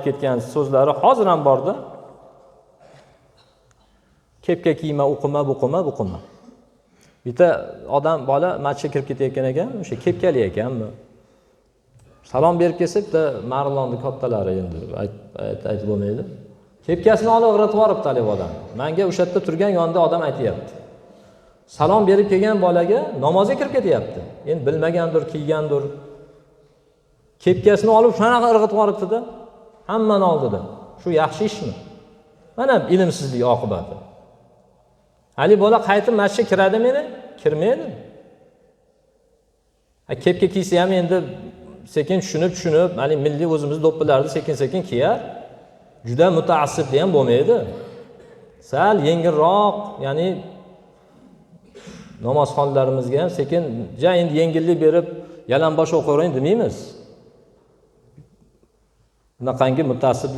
aytib ketgan so'zlari hozir ham borda. Kepka kiyma, o'qima, buqima. Bitta odam bola masjidga kirib ketayotgan ekan, o'sha kepkali ekanmi? Salom berib kelsa, bitta Marlonni kattalari endi aytib bo'lmaydi. Kepkasini olib g'iratib yuboribdi haligi odam. Menga o'sha yerda turgan yonida odam aytayapti. Salom berib kelgan bolaga namozga kirib ketyapti. Endi bilmagandir, kiygandir. Kepkasini olib shanaqa irg'itib yuboribdi-da, hammani oldida. Shu yaxshi ishmi? Mana ilmsizlik oqibati. Ali bola qaytib masjidga kiradimi meni? Kirmaydi. Kepka kiysa ham endi sekin tushunib, mana milliy o'zimiz do'ppilarni sekin-sekin kiyar. Juda mutaassib ham bo'lmaydi. Sal yengilroq, ya'ni namozxonlarimizga ham sekin endi yengillik berib, yalanbosh o'qiyvering demaymiz. Bunaqangi mutaassib